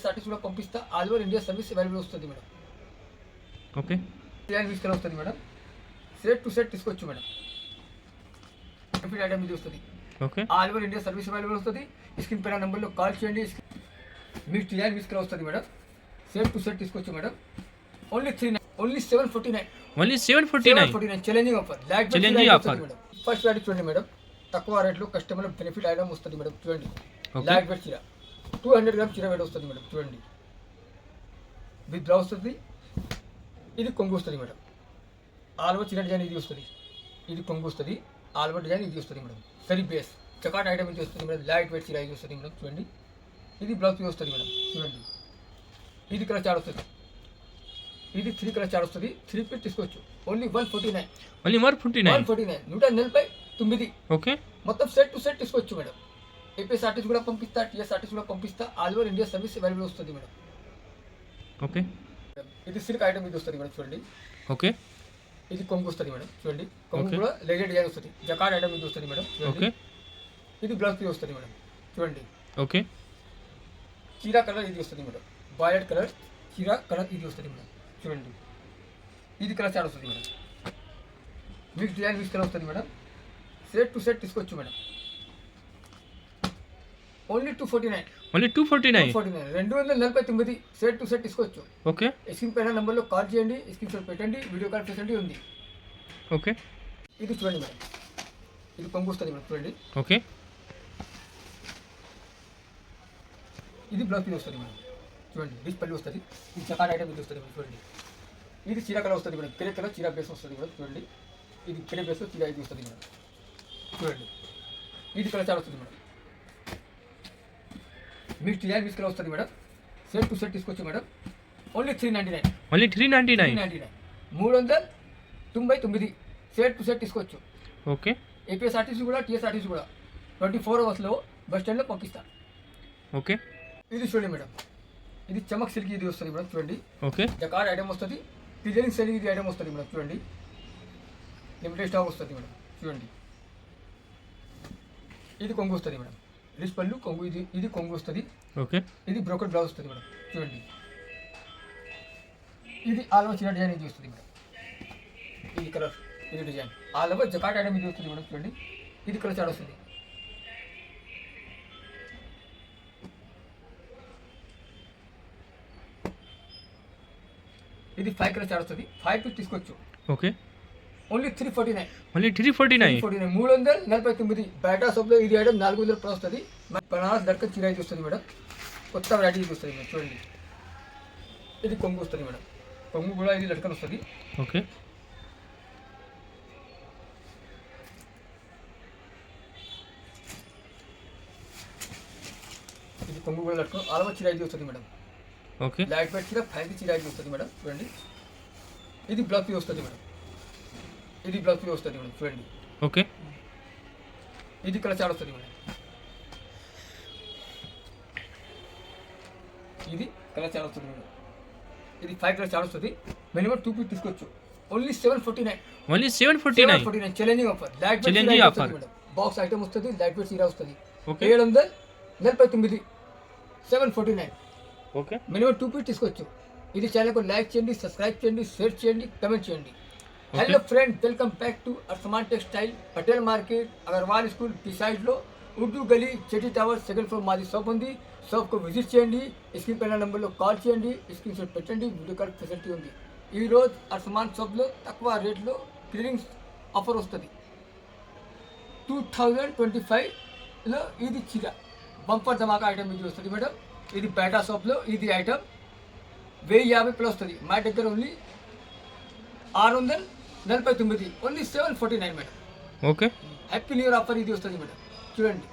TSRTC కూడా పంపిస్తా. All over India service available వస్తుంది మేడం. ఓకే. డిజైన్ తీసుకెళ్ళి వస్తుంది మేడం. సెట్ టు సెట్ తీసుకోవచ్చు మేడం. ఐటమ్ ఇది వస్తుంది. Okay. All over India service available వస్తుంది. స్క్రీన్ పైన నెంబర్లో కాల్ చేయండి. మీకు డిజైన్ తీసుకెళ్ళి వస్తుంది మేడం. సెట్ టు సెట్ తీసుకోవచ్చు madam. Only 749. Only 749 challenging offer. Challenging offer. First వాటి చూడండి మేడం. తక్కువ రేట్లో కస్టమర్ బెనిఫిట్ ఐటమ్ వస్తుంది మేడం. చూడండి. ఓకే. లైట్ వెయిట్ చీర 200 గ్రామ్ చీర వెయిట్ వస్తుంది మేడం. చూడండి. విత్ బ్లౌజ్ వస్తుంది. ఇది కొంగు వస్తుంది మేడం. ఆల్ ఓవర్ చీర డిజైన్ ఇది వస్తుంది. ఇది కొంగు వస్తుంది. ఆల్ ఓవర్ డిజైన్ ఇది వస్తుంది మేడం. సరీ బేస్ చకాట్ ఐటమ్ ఇది వస్తుంది మేడం. లైట్ వెయిట్ చీర ఇది వస్తుంది మేడం. చూడండి. ఇది బ్లౌజ్ వస్తుంది మేడం. చూడండి. ఇది కలర్ చార్ట్ వస్తుంది. ఇది 3 కలర్ చార్ట్ వస్తుంది. 3 పీస్ తీసుకోవచ్చు. ఓన్లీ 149. ఓన్లీ 149. 149. ఓకే. మొత్తం సెట్ టు సెట్ తీసుకోవచ్చు మేడం. ఏపీఎస్ఆర్టీసీ కూడా పంపిస్తా. టీఎస్ఆర్టీసీ కూడా పంపిస్తా. All over India service available వస్తుంది మేడం. ఓకే. ఇది సిల్క్ ఐటమ్ ఇది వస్తుంది మేడం. చూడండి. ఓకే. ఇది కొంగు వస్తుంది మేడం. చూడండి. కొంగు కూడా లేజర్ డిజైన్ వస్తుంది. జకార్డ్ ఐటమ్ ఇది వస్తుంది మేడం. ఓకే. ఇది బ్లౌజ్ పీస్ వస్తుంది మేడం. చూడండి. ఓకే. చీరా కలర్ ఇది వస్తుంది మేడం. వైలెట్ కలర్ చీరా కలర్ ఇది వస్తుంది మేడం. చూడండి. ఇది కలర్ చార్ట్ వస్తుంది మేడం. మీకు డిజైన్ తీసుకెళ్ళి వస్తుంది మేడం. సెట్ టు సెట్ తీసుకోవచ్చు madam. Only 249. Only 249. 249 set to set తీసుకోవచ్చు. ఓకే. స్క్రీన్ పైన నెంబర్లో కాల్ చేయండి. స్క్రీన్ షాట్ పెట్టండి. వీడియో కాల్ ఫెసిలిటీ ఉంది. ఓకే. ఇది చూడండి మేడం. ఇది కొంగు వస్తుంది మేడం. చూడండి. ఓకే. ఇది బ్లౌజ్ పీస్ వస్తుంది మేడం. చూడండి. డిష్ పల్లి వస్తుంది. ఇది చకాట్ ఐటమ్ ఇది వస్తుంది మేడం. చూడండి. ఇది చీర కలర్ వస్తుంది మేడం. గ్రే కలర్ చీర బేస్ వస్తుంది మేడం. చూడండి. ఇది గ్రే బేస్ చీర ఇది వస్తుంది మేడం. చూడండి. ఇది కలర్ చార్ట్ వస్తుంది మేడం. మీకు డిజైన్ తీసుకెళ్ళి వస్తుంది మేడం. సెట్ టు సెట్ తీసుకోవచ్చు madam. Only 399. Only 399. 399 set to set తీసుకోవచ్చు. ఓకే. ఏపీఎస్ఆర్టీసీ కూడా టీఎస్ఆర్టీసీ కూడా 24 అవర్స్లో బస్ స్టాండ్లో పంపిస్తా. ఓకే. ఇది చూడండి మేడం. ఇది చమక్ సిల్క్ ఇది వస్తుంది మేడం. చూడండి. ఓకే. జకార్డ్ ఐటమ్ వస్తుంది. డిజైనింగ్ సెల్ ఇది ఐటమ్ వస్తుంది మేడం. చూడండి. లిమిటెడ్ స్టాక్ వస్తుంది మేడం. చూడండి. ఇది కొంగు వస్తుంది మేడం. రిచ్ పళ్ళు కొంగు ఇది కొంగు వస్తుంది. ఓకే. ఇది బ్రోకెట్ బ్లౌజ్ వస్తుంది మేడం. చూడండి. ఇది ఆల్ ఓవర్ చీర డిజైన్ ఇది వస్తుంది మేడం. ఇది కలర్ ఇది design all over jacquard item ఇది వస్తుంది మేడం. చూడండి. ఇది కలర్ చార్ట్ వస్తుంది. ఇది 5 కలర్ చార్ట్ వస్తుంది. 5 పీస్ తీసుకోవచ్చు. ఓకే. ఓన్లీ 349. ఓన్లీ 349. 349. బయట షాప్లో ఇది ఐటమ్ 400 రూపాయలు వస్తుంది. బనారస్ దర్కన్ చీర ఇది వస్తుంది మేడం. కొత్త వెరైటీ ఇది వస్తుంది మేడం. చూడండి. ఇది కొంగు వస్తుంది మేడం. కొంగు కూడా ఇది లట్కన్ వస్తుంది. ఓకే. ఇది కొంగు కూడా లట్కన్ ఆల్ ఓవర్ చీర ఇది వస్తుంది మేడం. ఓకే. లైట్ వెయిట్ చీర ఫ్యాన్సీ చీర ఇది వస్తుంది మేడం. చూడండి. ఇది బ్లౌజ్ పీస్ వస్తుంది మేడం. ఇది బ్లౌజ్ పీస్ వస్తుంది మేడం. చూడండి. ఓకే. ఇది కలర్ చార్ట్ వస్తుంది మేడం. ఇది కలర్ చార్ట్ వస్తుంది మేడం. ఇది 5 కలర్ చార్ట్ వస్తుంది. మినిమం 2 పీస్ తీసుకోవచ్చు. Only 749. Only 749. Challenging offer. Light challenging offer madam. Box item వస్తుంది. లైట్ వెయిట్ చీర వస్తుంది. ఓకే. 749. 749. ఓకే. మినిమం 2 పీస్ తీసుకోవచ్చు. ఇది ఛానల్కు లైక్ చేయండి, సబ్స్క్రైబ్ చేయండి, షేర్ చేయండి, కమెంట్ చేయండి. Hello friend, welcome back to Arsaman textile, Patel market, Agarwal school की साइड लो उर्दू गली చెటీ టవర్ సెకండ్ ఫ్లోర్ మాది షాప్ ఉంది. షాప్కు విజిట్ చేయండి. స్క్రీన్ పైన నెంబర్లో కాల్ చేయండి. స్క్రీన్ షాట్ పెట్టండి. వీడియో కాల్ ఫెసిలిటీ ఉంది. ఈరోజు అర్సమాన్ షాప్లో తక్కువ రేట్లో క్లియరింగ్ ఆఫర్ వస్తుంది. 2025లో ఇది చీర బంపర్ ధమాకా ఐటమ్ ఇది వస్తుంది మేడం. ఇది బయట షాప్లో ఇది ఐటమ్ 1050 ప్లస్ వస్తుంది. మా దగ్గర only 649. Only 749 madam. Okay. Happy new year offer ఇది వస్తుంది మేడం. చూడండి.